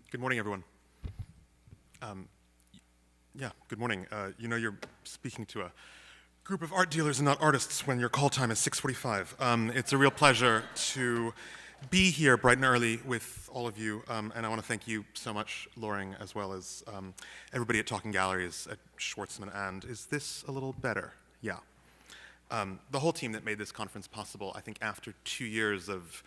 Good morning, everyone. Yeah, good morning. You know you're speaking to a group of art dealers and not artists when your call time is 6:45. It's a real pleasure to be here bright and early with all of you, and I want to thank you so much, Loring, as well as everybody at Talking Galleries, at Schwartzman, and is this a little better? Yeah. The whole team that made this conference possible, I think after 2 years of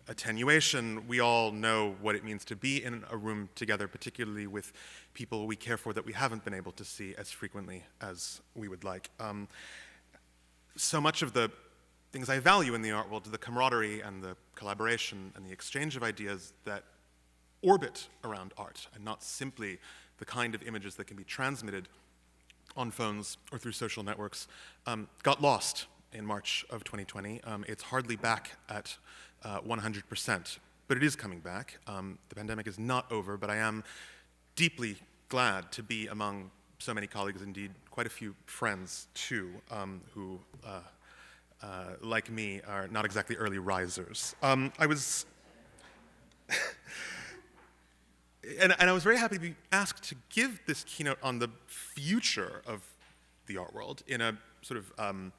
attenuation, we all know what it means to be in a room together, particularly with people we care for that we haven't been able to see as frequently as we would like. So much of the things I value in the art world, the camaraderie and the collaboration and the exchange of ideas that orbit around art, and not simply the kind of images that can be transmitted on phones or through social networks, got lost in March of 2020. It's hardly back at 100%, but it is coming back. The pandemic is not over, but I am deeply glad to be among so many colleagues, indeed quite a few friends too, who, like me, are not exactly early risers. I was, and I was very happy to be asked to give this keynote on the future of the art world in a sort of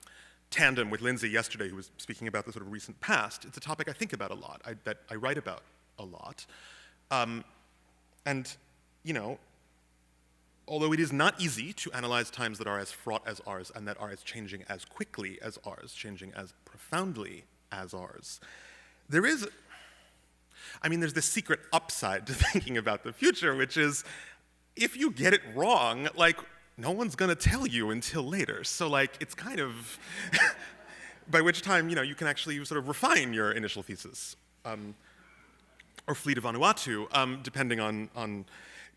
tandem with Lindsay yesterday, who was speaking about the sort of recent past. It's a topic I think about a lot, that I write about a lot. And, you know, although it is not easy to analyze times that are as fraught as ours and that are as changing as quickly as ours, changing as profoundly as ours, there is, there's this secret upside to thinking about the future, which is, if you get it wrong, like, no one's gonna tell you until later. So like, it's kind of, by which time, you know, you can actually sort of refine your initial thesis. Or Fleet of Vanuatu, depending on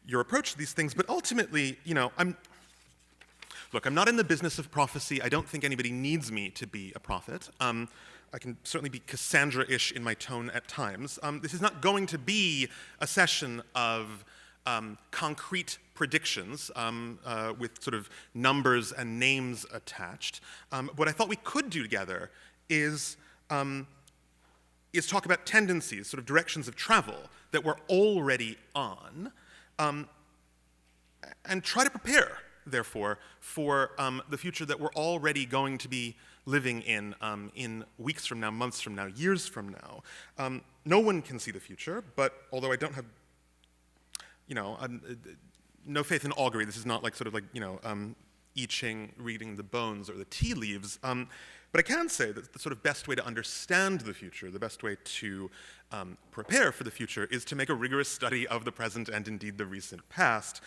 your approach to these things. But ultimately, you know, I'm not in the business of prophecy. I don't think anybody needs me to be a prophet. I can certainly be Cassandra-ish in my tone at times. This is not going to be a session of concrete predictions with sort of numbers and names attached. What I thought we could do together is talk about tendencies, sort of directions of travel that we're already on, and try to prepare, therefore, for the future that we're already going to be living in weeks from now, months from now, years from now. No one can see the future, but although I don't have, you know, no faith in augury. This is not like sort of like, you know, I Ching reading the bones or the tea leaves. But I can say that the sort of best way to understand the future, the best way to prepare for the future, is to make a rigorous study of the present and indeed the recent past,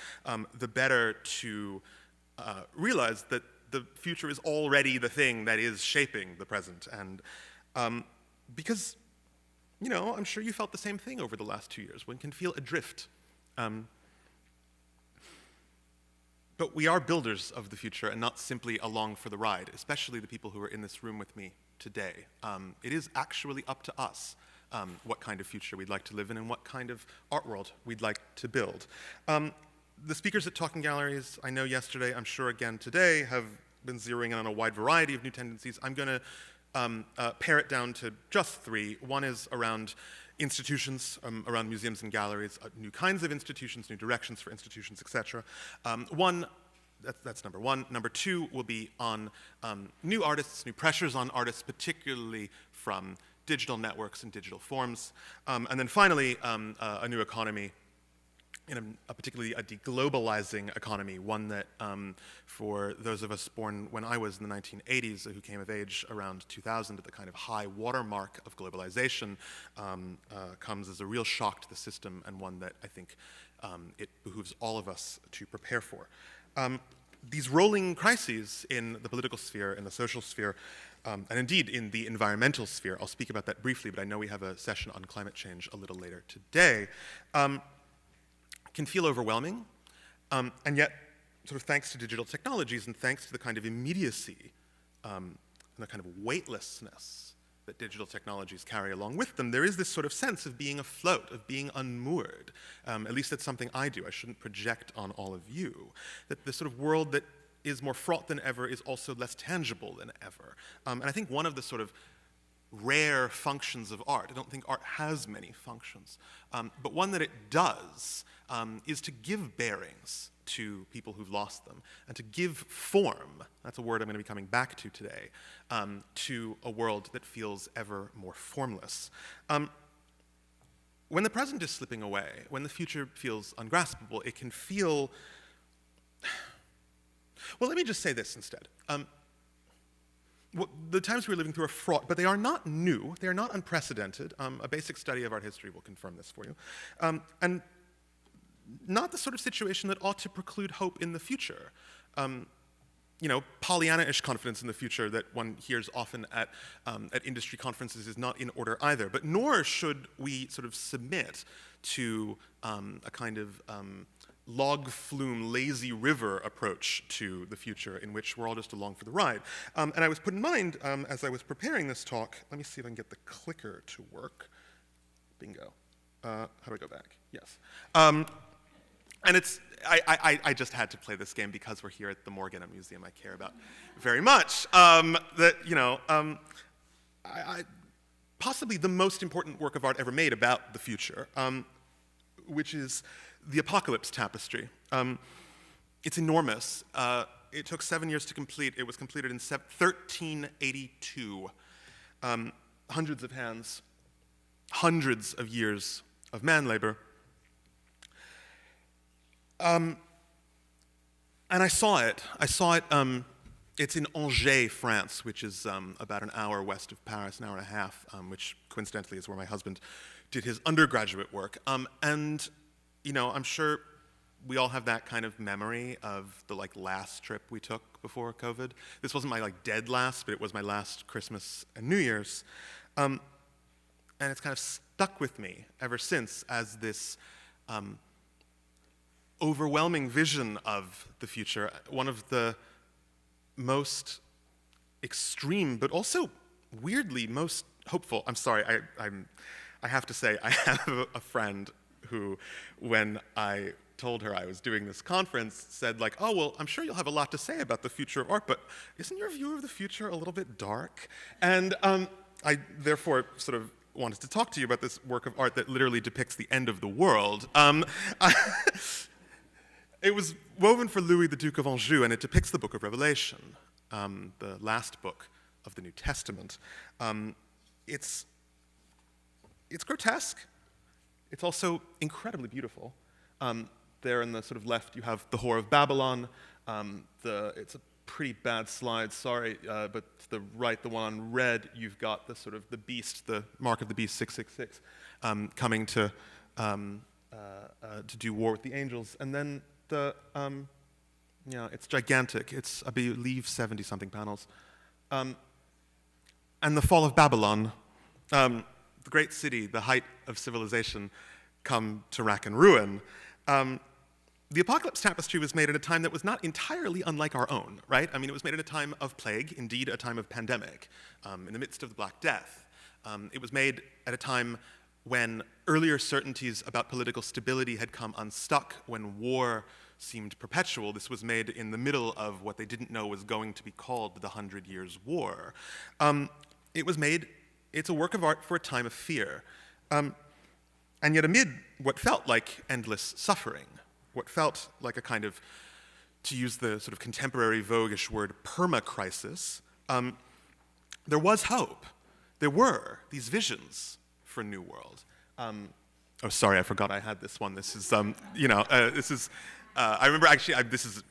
the better to realize that the future is already the thing that is shaping the present. And because, you know, I'm sure you felt the same thing over the last 2 years. One can feel adrift. But we are builders of the future and not simply along for the ride, especially the people who are in this room with me today. It is actually up to us what kind of future we'd like to live in and what kind of art world we'd like to build. The speakers at Talking Galleries, I know yesterday, I'm sure again today, have been zeroing in on a wide variety of new tendencies. I'm going to pare it down to just 3. One is around institutions, around museums and galleries, new kinds of institutions, new directions for institutions, etc. That's number 1. Number 2 will be on new artists, new pressures on artists, particularly from digital networks and digital forms. And then finally, a new economy, in a particularly a deglobalizing economy, one that for those of us born when I was in the 1980s, who came of age around 2000 at the kind of high watermark of globalization, comes as a real shock to the system, and one that I think it behooves all of us to prepare for. These rolling crises in the political sphere, in the social sphere, and indeed in the environmental sphere, I'll speak about that briefly, but I know we have a session on climate change a little later today, can feel overwhelming, and yet, sort of thanks to digital technologies and thanks to the kind of immediacy and the kind of weightlessness that digital technologies carry along with them, there is this sort of sense of being afloat, of being unmoored. At least that's something I do. I shouldn't project on all of you. That the sort of world that is more fraught than ever is also less tangible than ever. And I think one of the sort of rare functions of art. I don't think art has many functions. But one that it does is to give bearings to people who've lost them, and to give form, that's a word I'm going to be coming back to today, to a world that feels ever more formless. When the present is slipping away, when the future feels ungraspable, it can feel... Well, let me just say this instead. The times we're living through are fraught, but they are not new, they are not unprecedented. A basic study of art history will confirm this for you. And not the sort of situation that ought to preclude hope in the future. Pollyanna-ish confidence in the future that one hears often at industry conferences is not in order either, but nor should we sort of submit to a kind of log flume, lazy river approach to the future in which we're all just along for the ride. And I was put in mind, as I was preparing this talk, let me see if I can get the clicker to work. Bingo. How do I go back? Yes. And I just had to play this game because we're here at the Morgan, a museum I care about very much. Possibly the most important work of art ever made about the future, which is the Apocalypse Tapestry. It's enormous. It took 7 years to complete. It was completed in 1382. Hundreds of hands, hundreds of years of man labor. And I saw it. It's in Angers, France, which is about an hour west of Paris, an hour and a half, which coincidentally is where my husband did his undergraduate work. I'm sure we all have that kind of memory of the last trip we took before COVID. This wasn't my dead last, but it was my last Christmas and New Year's. And it's kind of stuck with me ever since as this overwhelming vision of the future, one of the most extreme, but also weirdly most hopeful. I'm sorry, I have to say, I have a friend who, when I told her I was doing this conference, said oh, well, I'm sure you'll have a lot to say about the future of art, but isn't your view of the future a little bit dark? And I therefore sort of wanted to talk to you about this work of art that literally depicts the end of the world. It was woven for Louis, the Duke of Anjou, and it depicts the book of Revelation, the last book of the New Testament. It's grotesque. It's also incredibly beautiful. There on the sort of left, you have the Whore of Babylon. It's a pretty bad slide, sorry, but to the right, the one on red, you've got the sort of the beast, the mark of the beast, 666, coming to do war with the angels. And then it's gigantic. It's, I believe, 70-something panels. And the fall of Babylon, the great city, the height of civilization, come to rack and ruin. The Apocalypse Tapestry was made at a time that was not entirely unlike our own, right? I mean, it was made at a time of plague, indeed a time of pandemic, in the midst of the Black Death. It was made at a time when earlier certainties about political stability had come unstuck, when war seemed perpetual. This was made in the middle of what they didn't know was going to be called the 100 Years' War. It's a work of art for a time of fear. And yet amid what felt like endless suffering, what felt like a kind of, to use the sort of contemporary voguish word, perma-crisis, there was hope. There were these visions for a new world. Oh, sorry, I forgot I had this one. This is, I remember actually, this is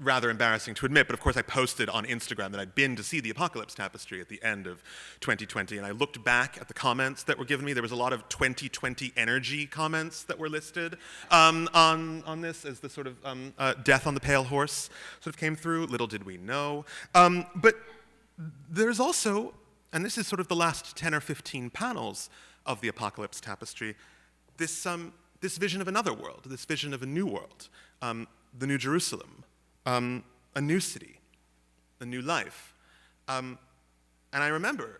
rather embarrassing to admit, but of course I posted on Instagram that I'd been to see the Apocalypse Tapestry at the end of 2020, and I looked back at the comments that were given me. There was a lot of 2020 energy comments that were listed on this as the sort of death on the pale horse sort of came through. Little did we know. But there's also, and this is sort of the last 10 or 15 panels of the Apocalypse Tapestry, this vision of another world, this vision of a new world, the New Jerusalem, a new city, a new life. And I remember,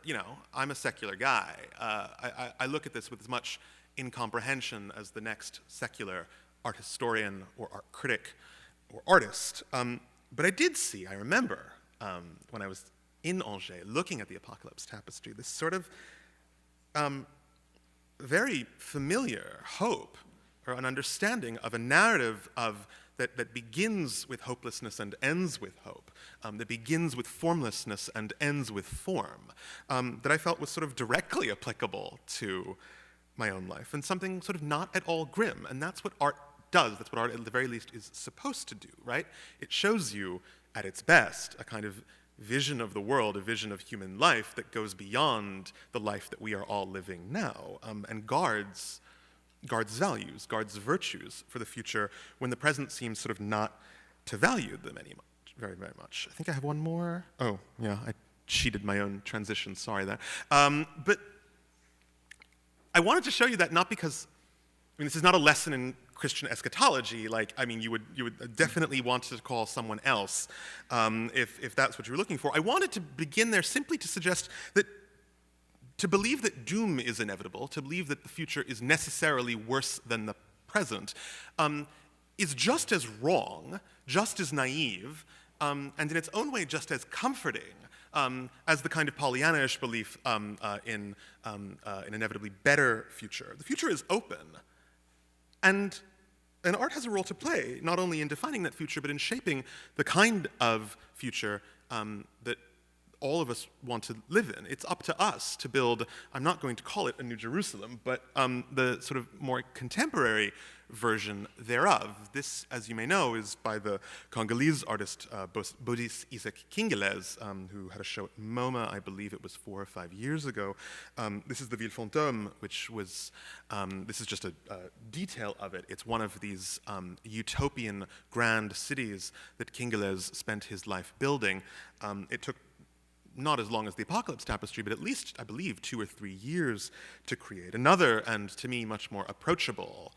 I'm a secular guy. I look at this with as much incomprehension as the next secular art historian or art critic or artist. But I did see, I remember, when I was in Angers, looking at the Apocalypse Tapestry, this sort of very familiar hope, or an understanding of a narrative that begins with hopelessness and ends with hope, that begins with formlessness and ends with form, that I felt was sort of directly applicable to my own life, and something sort of not at all grim. And that's what art does. That's what art, at the very least, is supposed to do, right? It shows you, at its best, a kind of vision of the world, a vision of human life that goes beyond the life that we are all living now, and guards values, guards virtues for the future when the present seems sort of not to value them very, very much. I think I have one more. Oh, yeah, I cheated my own transition, sorry there. But I wanted to show you that not because, this is not a lesson in Christian eschatology. You would definitely want to call someone else if that's what you were looking for. I wanted to begin there simply to suggest that to believe that doom is inevitable, to believe that the future is necessarily worse than the present, is just as wrong, just as naive, and in its own way just as comforting as the kind of Pollyanna-ish belief in an inevitably better future. The future is open, and art has a role to play, not only in defining that future, but in shaping the kind of future that all of us want to live in. It's up to us to build, I'm not going to call it a New Jerusalem, but the sort of more contemporary version thereof. This, as you may know, is by the Congolese artist Boris Isaac Kingelez, who had a show at MoMA, I believe it was 4 or 5 years ago. This is the Ville Fantôme, which was, this is just a detail of it. It's one of these utopian grand cities that Kingelez spent his life building. It took not as long as the Apocalypse Tapestry, but at least, I believe, 2 or 3 years to create. Another, and to me, much more approachable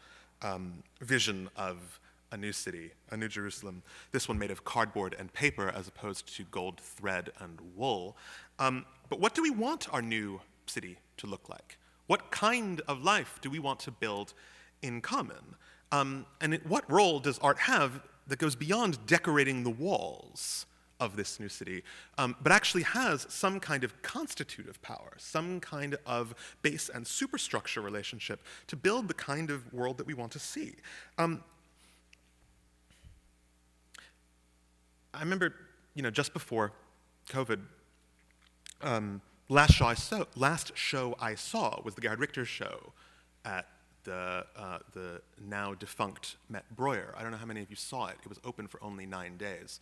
vision of a new city, a New Jerusalem. This one made of cardboard and paper as opposed to gold thread and wool. But what do we want our new city to look like? What kind of life do we want to build in common? And what role does art have that goes beyond decorating the walls of this new city, but actually has some kind of constitutive power, some kind of base and superstructure relationship to build the kind of world that we want to see. I remember, just before COVID, last show I saw was the Gerhard Richter show at the now defunct Met Breuer. I don't know how many of you saw it. It was open for only 9 days.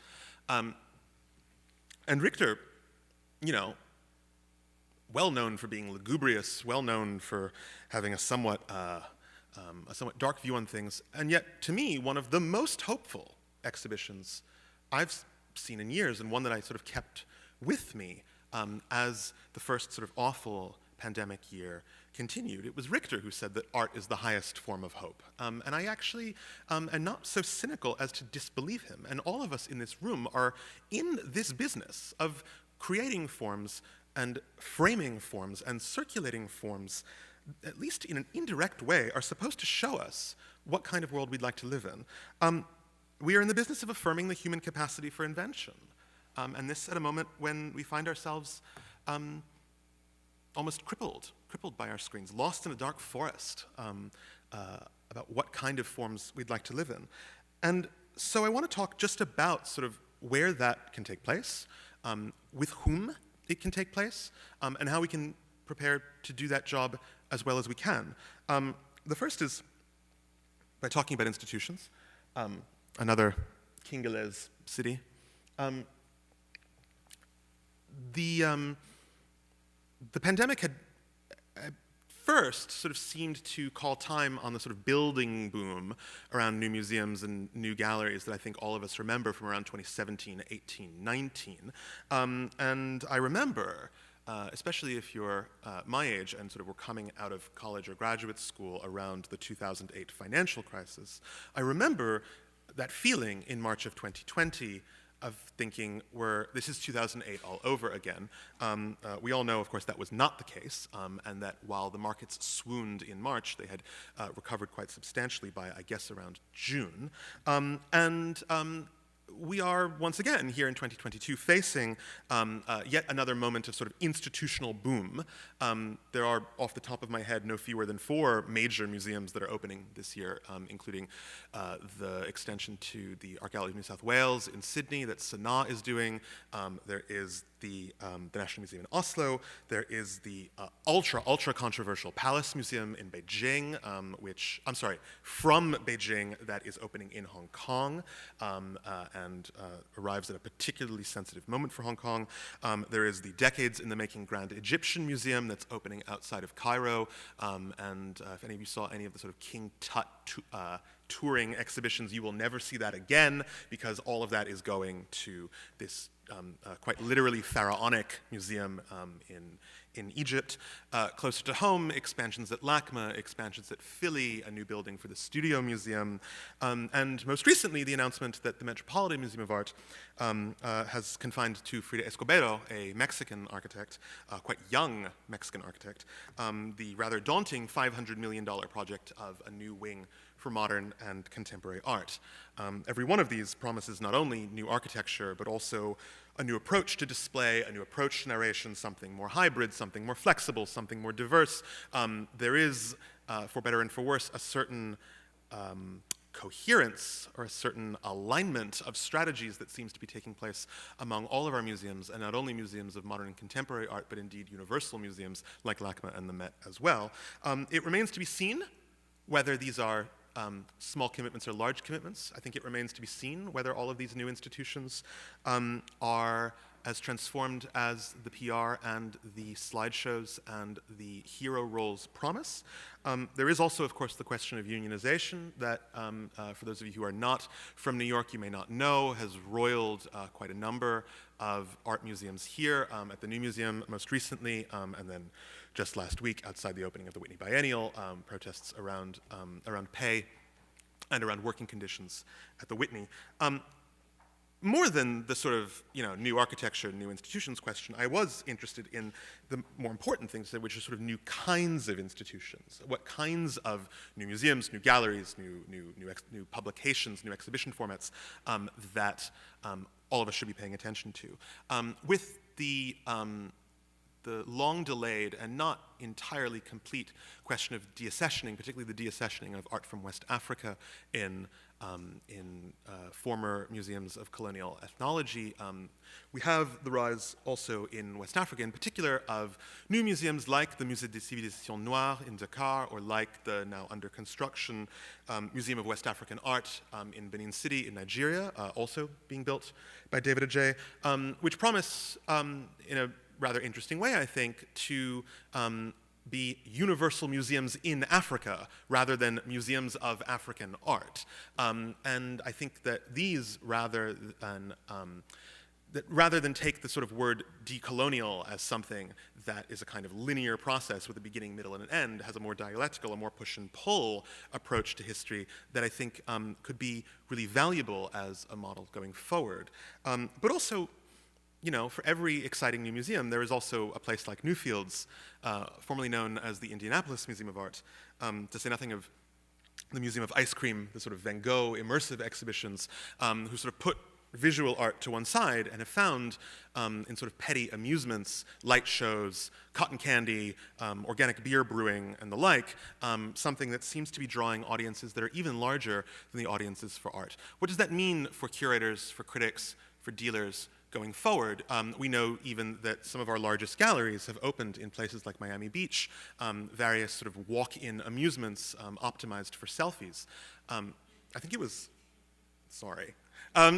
And Richter, well known for being lugubrious, well known for having a somewhat dark view on things, and yet, to me, one of the most hopeful exhibitions I've seen in years, and one that I sort of kept with me as the first sort of awful pandemic year continued. It was Richter who said that art is the highest form of hope. And I actually am not so cynical as to disbelieve him. And all of us in this room are in this business of creating forms and framing forms and circulating forms, at least in an indirect way, are supposed to show us what kind of world we'd like to live in. We are in the business of affirming the human capacity for invention. And this at a moment when we find ourselves almost crippled by our screens, lost in a dark forest about what kind of forms we'd like to live in. And so I want to talk just about sort of where that can take place, with whom it can take place, and how we can prepare to do that job as well as we can. The first is by talking about institutions, another Kingelez city. The pandemic had at first sort of seemed to call time on the sort of building boom around new museums and new galleries that I think all of us remember from around 2017, 18, 19. And I remember, especially if you're my age and sort of were coming out of college or graduate school around the 2008 financial crisis, I remember that feeling in March of 2020 of thinking, this is 2008 all over again. We all know, of course, that was not the case, and that while the markets swooned in March, they had recovered quite substantially by, I guess, around June. we are once again here in 2022 facing yet another moment of sort of institutional boom. There are, off the top of my head, no fewer than 4 major museums that are opening this year, including the extension to the Art Gallery of New South Wales in Sydney that Sanaa is doing. There is the National Museum in Oslo. There is the ultra controversial Palace Museum in Beijing, from Beijing, that is opening in Hong Kong and arrives at a particularly sensitive moment for Hong Kong. There is the decades in the making Grand Egyptian Museum that's opening outside of Cairo, and if any of you saw any of the sort of King Tut touring exhibitions, you will never see that again, because all of that is going to this quite literally pharaonic museum in Egypt. Closer to home, expansions at LACMA, expansions at Philly, a new building for the Studio Museum, and most recently the announcement that the Metropolitan Museum of Art has confined to Frida Escobedo, a Mexican architect, quite young Mexican architect, the rather daunting $500 million project of a new wing for modern and contemporary art. Every one of these promises not only new architecture, but also a new approach to display, a new approach to narration, something more hybrid, something more flexible, something more diverse. There is, for better and for worse, a certain coherence or a certain alignment of strategies that seems to be taking place among all of our museums, and not only museums of modern and contemporary art, but indeed universal museums like LACMA and the Met as well. It remains to be seen whether these are small commitments or large commitments. I think it remains to be seen whether all of these new institutions are as transformed as the PR and the slideshows and the hero roles promise. There is also, of course, the question of unionization that, for those of you who are not from New York, you may not know, has roiled quite a number of art museums here, at the New Museum most recently, and then just last week outside the opening of the Whitney Biennial, protests around pay and around working conditions at the Whitney. More than the sort of new architecture, new institutions question, I was interested in the more important things, which are sort of new kinds of institutions. What kinds of new museums, new galleries, new publications, new exhibition formats that all of us should be paying attention to. With the long-delayed and not entirely complete question of deaccessioning, particularly the deaccessioning of art from West Africa in former museums of colonial ethnology. We have the rise also in West Africa, in particular, of new museums like the Musée des Civilisations Noires in Dakar, or like the now under construction Museum of West African Art in Benin City in Nigeria, also being built by David Adjaye, which promise, in a rather interesting way, I think, to be universal museums in Africa rather than museums of African art. And I think that these, rather than take the sort of word decolonial as something that is a kind of linear process with a beginning, middle, and an end, has a more dialectical, a more push and pull approach to history that I think could be really valuable as a model going forward. But also, for every exciting new museum, there is also a place like Newfields, formerly known as the Indianapolis Museum of Art, to say nothing of the Museum of Ice Cream, the sort of Van Gogh immersive exhibitions, who sort of put visual art to one side and have found in sort of petty amusements, light shows, cotton candy, organic beer brewing, and the like, something that seems to be drawing audiences that are even larger than the audiences for art. What does that mean for curators, for critics, for dealers, going forward? We know even that some of our largest galleries have opened in places like Miami Beach, various sort of walk-in amusements optimized for selfies. I think it was, sorry. I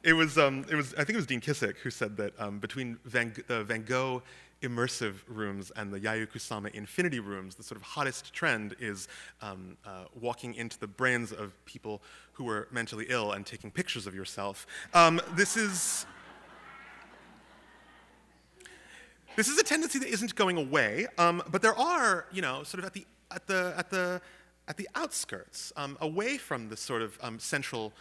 think it was Dean Kissick who said that between the Van Gogh immersive rooms and the Yayoi Kusama infinity rooms, the sort of hottest trend is walking into the brains of people who were mentally ill and taking pictures of yourself. This is a tendency that isn't going away, but there are, sort of at the outskirts, away from the sort of central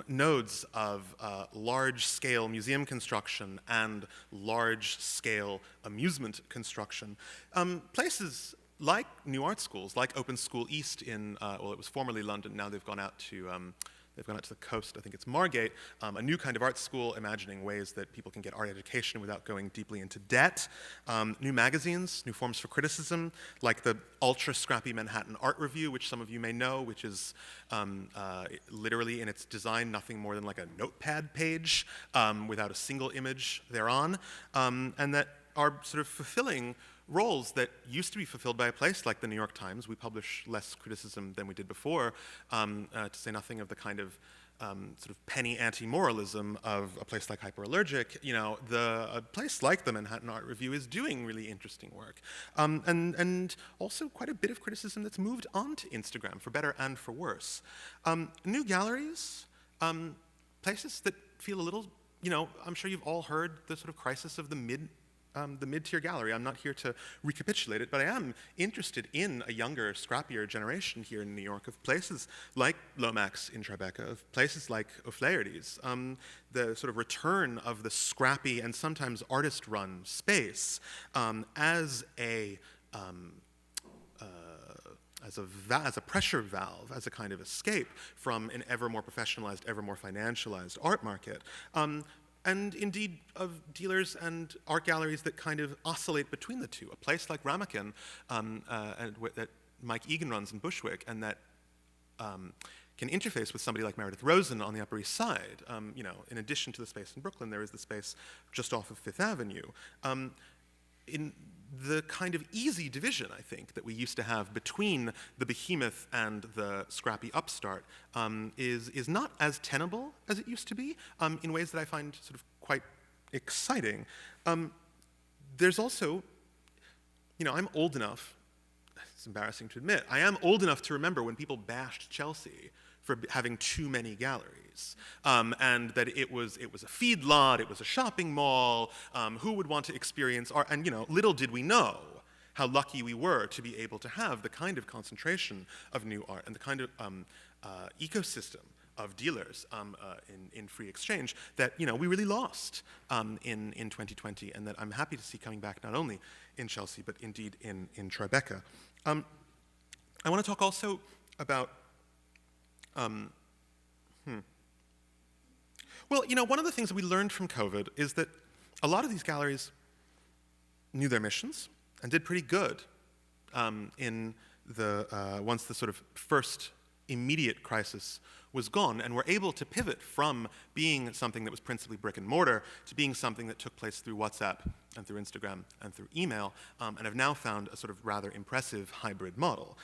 nodes of large-scale museum construction and large-scale amusement construction, places like new art schools, like Open School East in, well, it was formerly London, now they've gone out to they've gone out to the coast, I think it's Margate, a new kind of art school imagining ways that people can get art education without going deeply into debt. New magazines, new forms for criticism, like the ultra-scrappy Manhattan Art Review, which some of you may know, which is literally in its design nothing more than like a notepad page without a single image thereon, and that are sort of fulfilling roles that used to be fulfilled by a place like the New York Times. We publish less criticism than we did before, to say nothing of the kind of sort of penny anti-moralism of a place like Hyperallergic. You know, a place like the Manhattan Art Review is doing really interesting work. And also quite a bit of criticism that's moved onto Instagram, for better and for worse. New galleries, places that feel a little, you know, I'm sure you've all heard the sort of crisis of the mid-tier gallery. I'm not here to recapitulate it, but I am interested in a younger, scrappier generation here in New York of places like Lomax in Tribeca, of places like O'Flaherty's, the sort of return of the scrappy and sometimes artist-run space as a pressure valve, as a kind of escape from an ever more professionalized, ever more financialized art market. And indeed of dealers and art galleries that kind of oscillate between the two. A place like Ramekin that Mike Egan runs in Bushwick, and that can interface with somebody like Meredith Rosen on the Upper East Side. You know, in addition to the space in Brooklyn, there is the space just off of Fifth Avenue. In the kind of easy division, I think, that we used to have between the behemoth and the scrappy upstart is not as tenable as it used to be, in ways that I find sort of quite exciting. There's also, you know, I'm old enough, it's embarrassing to admit, I am old enough to remember when people bashed Chelsea for having too many galleries, and that it was a feedlot, it was a shopping mall, who would want to experience art, and you know, little did we know how lucky we were to be able to have the kind of concentration of new art and the kind of ecosystem of dealers in free exchange that, you know, we really lost in 2020, and that I'm happy to see coming back not only in Chelsea, but indeed in Tribeca. I want to talk also about Well, you know, one of the things that we learned from COVID is that a lot of these galleries knew their missions and did pretty good once the sort of first immediate crisis was gone, and were able to pivot from being something that was principally brick and mortar to being something that took place through WhatsApp and through Instagram and through email, and have now found a sort of rather impressive hybrid model.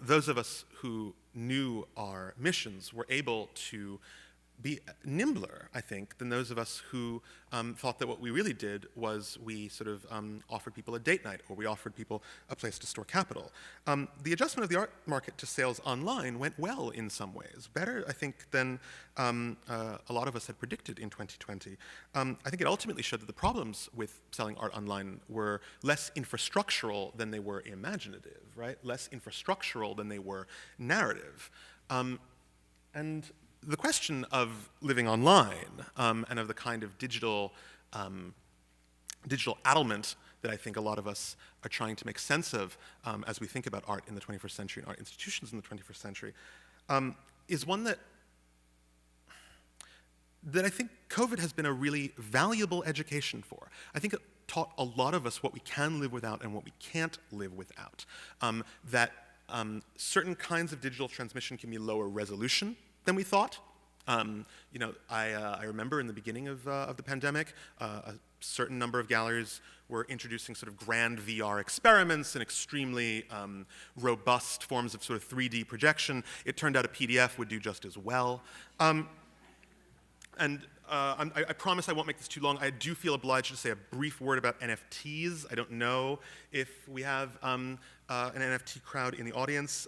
Those of us who knew our missions were able to be nimbler, I think, than those of us who thought that what we really did was we sort of offered people a date night, or we offered people a place to store capital. The adjustment of the art market to sales online went well in some ways, better, I think, than a lot of us had predicted in 2020. I think it ultimately showed that the problems with selling art online were less infrastructural than they were imaginative, right? Less infrastructural than they were narrative. And the question of living online and of the kind of digital addlement that I think a lot of us are trying to make sense of as we think about art in the 21st century and art institutions in the 21st century is one that I think COVID has been a really valuable education for. I think it taught a lot of us what we can live without and what we can't live without. That certain kinds of digital transmission can be lower resolution than we thought. You know, I remember in the beginning of the pandemic, a certain number of galleries were introducing sort of grand VR experiments and extremely robust forms of sort of 3D projection. It turned out a PDF would do just as well. I promise I won't make this too long. I do feel obliged to say a brief word about NFTs. I don't know if we have an NFT crowd in the audience.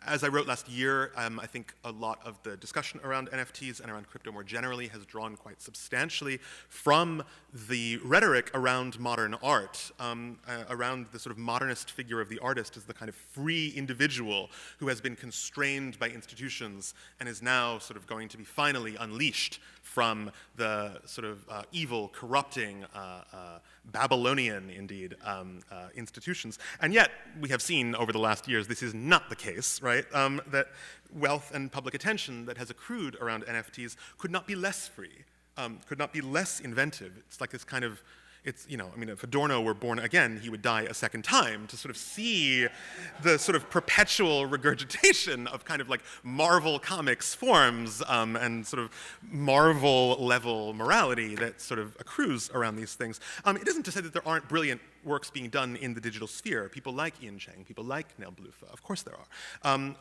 As I wrote last year, I think a lot of the discussion around NFTs and around crypto more generally has drawn quite substantially from the rhetoric around modern art, around the sort of modernist figure of the artist as the kind of free individual who has been constrained by institutions and is now sort of going to be finally unleashed from the sort of evil, corrupting, Babylonian, indeed, institutions. And yet, we have seen over the last years, this is not the case, right? right? That wealth and public attention that has accrued around NFTs could not be less free, could not be less inventive. It's like this kind of, if Adorno were born again, he would die a second time to sort of see the sort of perpetual regurgitation of kind of like Marvel Comics forms and sort of Marvel-level morality that sort of accrues around these things. It isn't to say that there aren't brilliant works being done in the digital sphere. People like Ian Chang, people like Neil Blufeld. Of course there are.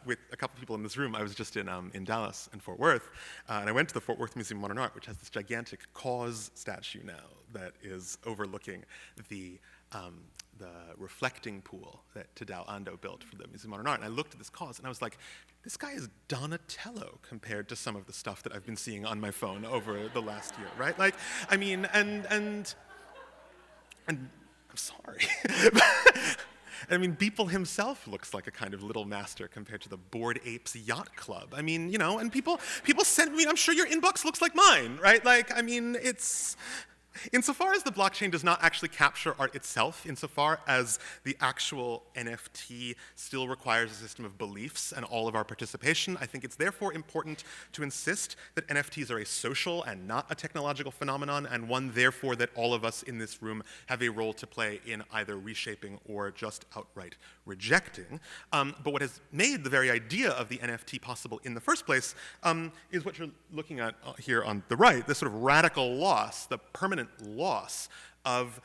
With a couple people in this room, I was just in Dallas and Fort Worth, and I went to the Fort Worth Museum of Modern Art, which has this gigantic Cause statue now that is overlooking the reflecting pool that Tadao Ando built for the Museum of Modern Art. And I looked at this Cause, and I was like, this guy is Donatello compared to some of the stuff that I've been seeing on my phone over the last year, right? Like, I mean, and I'm sorry. I mean, Beeple himself looks like a kind of little master compared to the Bored Apes Yacht Club. I mean, and people send me, I'm sure your inbox looks like mine, right? Like, I mean, it's, insofar as the blockchain does not actually capture art itself, insofar as the actual NFT still requires a system of beliefs and all of our participation, I think it's therefore important to insist that NFTs are a social and not a technological phenomenon, and one therefore that all of us in this room have a role to play in either reshaping or just outright rejecting. But what has made the very idea of the NFT possible in the first place is what you're looking at here on the right, this sort of radical loss, the permanent loss of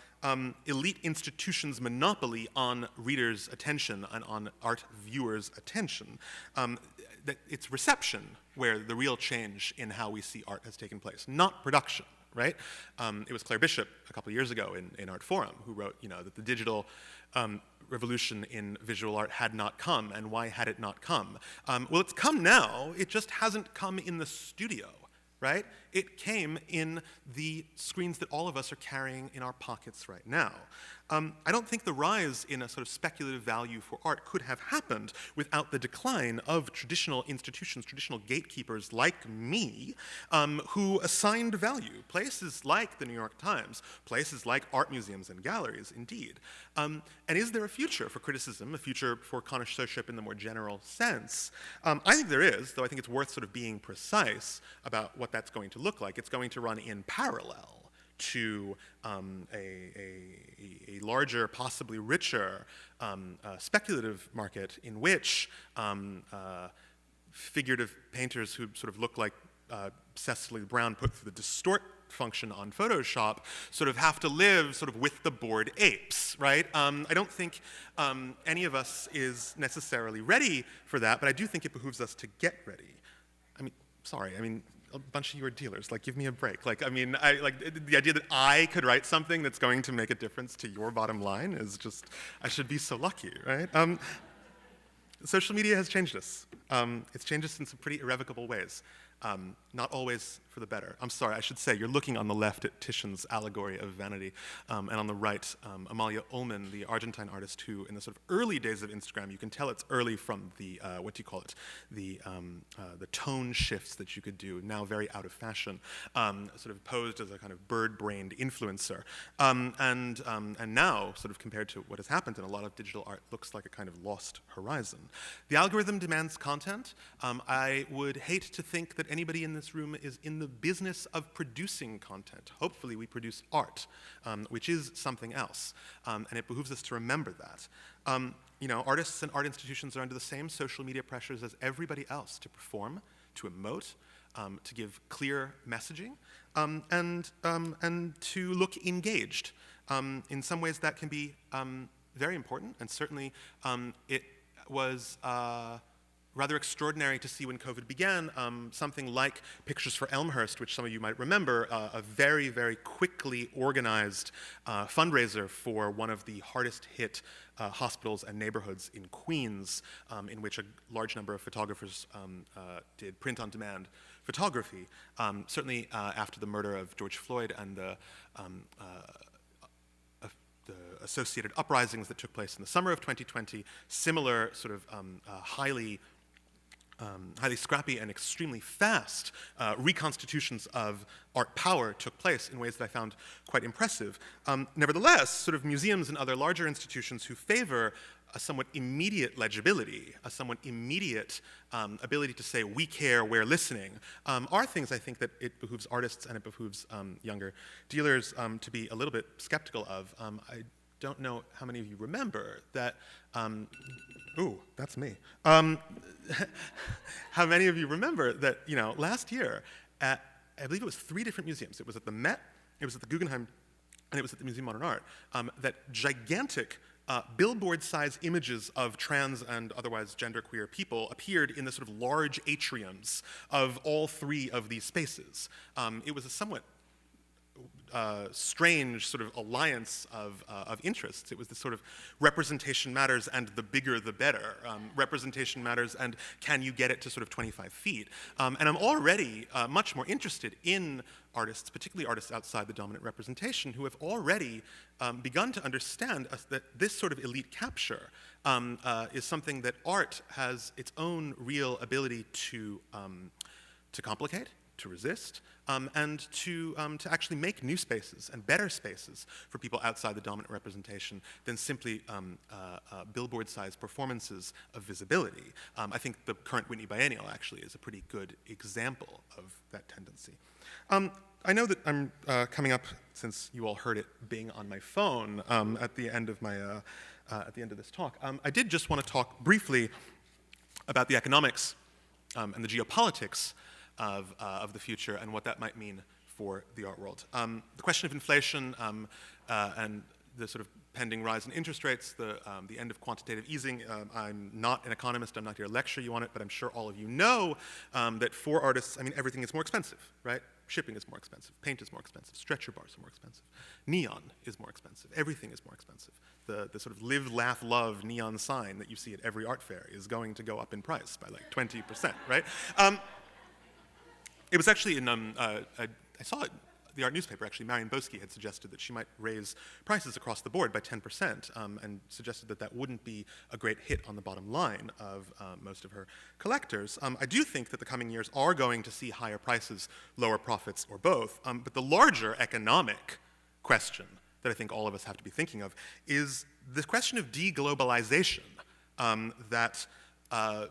elite institutions' monopoly on readers' attention and on art viewers' attention. That it's reception where the real change in how we see art has taken place, not production, right? It was Claire Bishop a couple of years ago in Art Forum who wrote, that the digital revolution in visual art had not come, and why had it not come? Well, it's come now, it just hasn't come in the studio, right? It came in the screens that all of us are carrying in our pockets right now. I don't think the rise in a sort of speculative value for art could have happened without the decline of traditional institutions, traditional gatekeepers like me, who assigned value. Places like the New York Times, places like art museums and galleries, indeed. And is there a future for criticism, a future for connoisseurship in the more general sense? I think there is, though I think it's worth sort of being precise about what that's going to look like. It's going to run in parallel to a larger, possibly richer, speculative market in which figurative painters who sort of look like Cecily Brown put through the distort function on Photoshop sort of have to live sort of with the bored apes, right? I don't think any of us is necessarily ready for that, but I do think it behooves us to get ready. A bunch of you are dealers, like, give me a break. Like, I mean, the idea that I could write something that's going to make a difference to your bottom line is just, I should be so lucky, right? Social media has changed us. It's changed us in some pretty irrevocable ways. Not always for the better. I'm sorry, I should say, you're looking on the left at Titian's allegory of vanity, and on the right, Amalia Ullman, the Argentine artist who, in the sort of early days of Instagram, you can tell it's early from the, the tone shifts that you could do, now very out of fashion, sort of posed as a kind of bird-brained influencer. And now, sort of compared to what has happened in a lot of digital art, looks like a kind of lost horizon. The algorithm demands content. I would hate to think that anybody in this room is in the business of producing content. Hopefully we produce art, which is something else, and it behooves us to remember that. Artists and art institutions are under the same social media pressures as everybody else to perform, to emote, to give clear messaging, and to look engaged. In some ways that can be very important, and certainly it was rather extraordinary to see when COVID began, something like Pictures for Elmhurst, which some of you might remember, a very, very quickly organized fundraiser for one of the hardest hit hospitals and neighborhoods in Queens, in which a large number of photographers did print-on-demand photography. Certainly after the murder of George Floyd and the associated uprisings that took place in the summer of 2020, similar sort of highly highly scrappy and extremely fast reconstitutions of art power took place in ways that I found quite impressive. Nevertheless, sort of museums and other larger institutions who favor a somewhat immediate legibility, a somewhat immediate ability to say, we care, we're listening, are things I think that it behooves artists and it behooves younger dealers to be a little bit skeptical of. I don't know how many of you remember that, ooh, that's me. How many of you remember that, last year at, I believe it was 3 different museums. It was at the Met, it was at the Guggenheim, and it was at the Museum of Modern Art, that gigantic billboard-sized images of trans and otherwise genderqueer people appeared in the sort of large atriums of all 3 of these spaces. It was a somewhat strange sort of alliance of interests. It was this sort of representation matters and the bigger the better. Representation matters and can you get it to sort of 25 feet? And I'm already much more interested in artists, particularly artists outside the dominant representation, who have already begun to understand that this sort of elite capture is something that art has its own real ability to complicate, to resist, and to actually make new spaces and better spaces for people outside the dominant representation than simply billboard-sized performances of visibility. I think the current Whitney Biennial actually is a pretty good example of that tendency. I know that I'm coming up, since you all heard it bing on my phone at the end of this talk. I did just want to talk briefly about the economics and the geopolitics of the future and what that might mean for the art world. The question of inflation and the sort of pending rise in interest rates, the end of quantitative easing. I'm not an economist, I'm not here to lecture you on it, but I'm sure all of you know that for artists, I mean, everything is more expensive, right? Shipping is more expensive, paint is more expensive, stretcher bars are more expensive, neon is more expensive, everything is more expensive. The sort of live, laugh, love neon sign that you see at every art fair is going to go up in price by like 20%, right? It was actually in, I saw it, the art newspaper actually, Marion Boesky had suggested that she might raise prices across the board by 10% and suggested that that wouldn't be a great hit on the bottom line of most of her collectors. I do think that the coming years are going to see higher prices, lower profits, or both, but the larger economic question that I think all of us have to be thinking of is the question of deglobalization that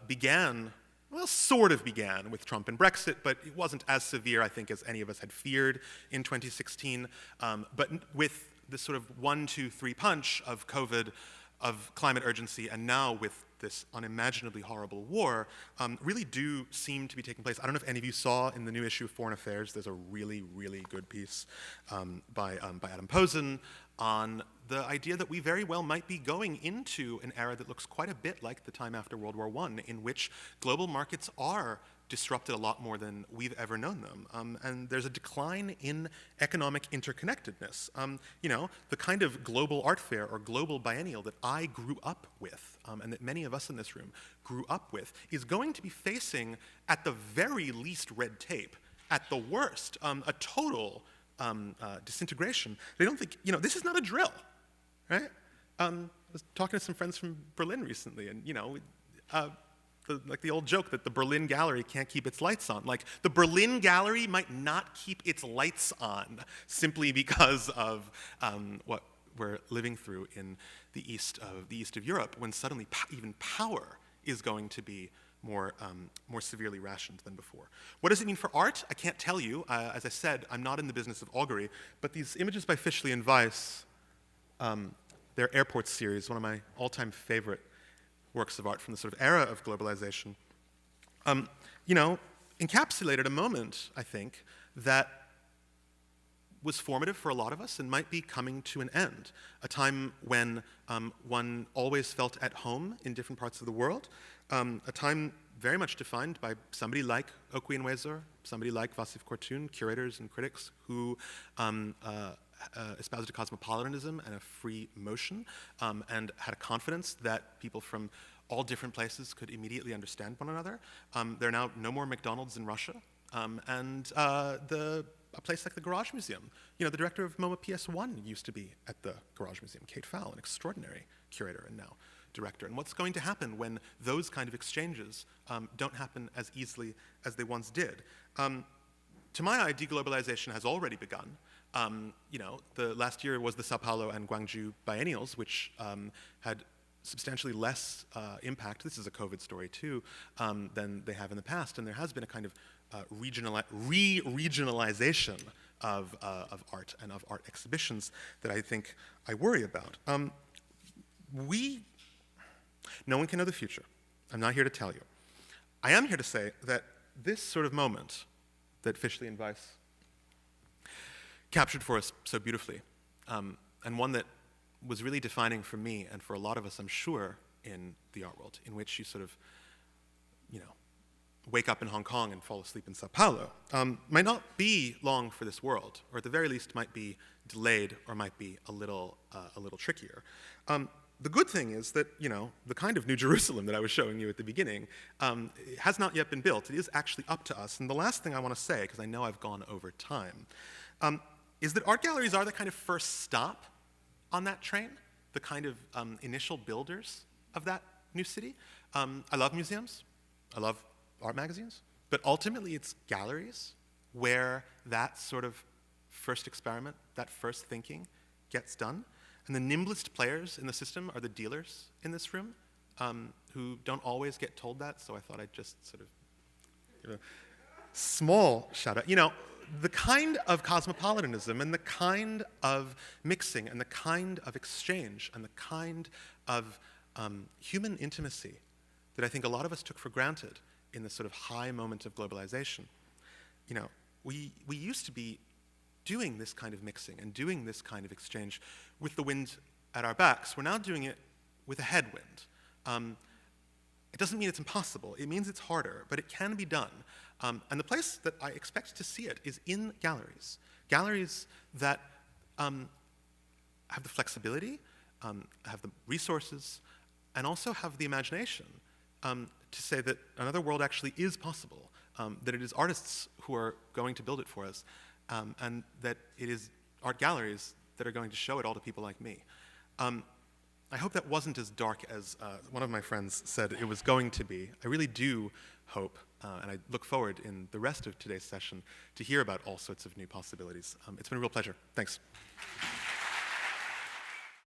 began, well, sort of began with Trump and Brexit, but it wasn't as severe, I think, as any of us had feared in 2016. But with this sort of 1, 2, 3 punch of COVID, of climate urgency, and now with this unimaginably horrible war, really do seem to be taking place. I don't know if any of you saw in the new issue of Foreign Affairs, there's a really, really good piece by Adam Posen on the idea that we very well might be going into an era that looks quite a bit like the time after World War I, in which global markets are disrupted a lot more than we've ever known them. And there's a decline in economic interconnectedness. The kind of global art fair or global biennial that I grew up with, and that many of us in this room grew up with, is going to be facing, at the very least, red tape, at the worst, a total disintegration. They don't think, this is not a drill, right? I was talking to some friends from Berlin recently, and, like the old joke that the Berlin Gallery can't keep its lights on. Like, the Berlin Gallery might not keep its lights on simply because of what we're living through in the east of Europe, when suddenly even power is going to be more severely rationed than before. What does it mean for art? I can't tell you. As I said, I'm not in the business of augury, but these images by Fischli and Weiss, their Airport series, one of my all-time favorite works of art from the sort of era of globalization, encapsulated a moment, I think, that was formative for a lot of us and might be coming to an end. A time when one always felt at home in different parts of the world, a time very much defined by somebody like Okwe and Wezer, somebody like Vasif Kortun, curators and critics who espoused a cosmopolitanism and a free motion, and had a confidence that people from all different places could immediately understand one another. There are now no more McDonald's in Russia, and a place like the Garage Museum. The director of MoMA PS1 used to be at the Garage Museum, Kate Fowle, an extraordinary curator and now director, and what's going to happen when those kind of exchanges don't happen as easily as they once did. To my eye, deglobalization has already begun. The last year was the Sao Paulo and Guangzhou biennials, which had substantially less impact, this is a COVID story too, than they have in the past, and there has been a kind of re-regionalization of art and of art exhibitions that I think I worry about. No one can know the future. I'm not here to tell you. I am here to say that this sort of moment that Fischli and Weiss captured for us so beautifully, and one that was really defining for me and for a lot of us, I'm sure, in the art world, in which you sort of, wake up in Hong Kong and fall asleep in Sao Paulo, might not be long for this world, or at the very least might be delayed or might be a little trickier. The good thing is that, the kind of New Jerusalem that I was showing you at the beginning has not yet been built. It is actually up to us. And the last thing I want to say, because I know I've gone over time, is that art galleries are the kind of first stop on that train, the kind of initial builders of that new city. I love museums. I love art magazines. But ultimately, it's galleries where that sort of first experiment, that first thinking gets done. And the nimblest players in the system are the dealers in this room, who don't always get told that, so I thought I'd just sort of give a small shout out. The kind of cosmopolitanism and the kind of mixing and the kind of exchange and the kind of human intimacy that I think a lot of us took for granted in this sort of high moment of globalization. We used to be doing this kind of mixing and doing this kind of exchange with the wind at our backs. We're now doing it with a headwind. It doesn't mean it's impossible. It means it's harder, but it can be done. And the place that I expect to see it is in galleries. Galleries that have the flexibility, have the resources, and also have the imagination to say that another world actually is possible, that it is artists who are going to build it for us, and that it is art galleries that are going to show it all to people like me. I hope that wasn't as dark as one of my friends said it was going to be. I really do hope, and I look forward in the rest of today's session to hear about all sorts of new possibilities. It's been a real pleasure. Thanks.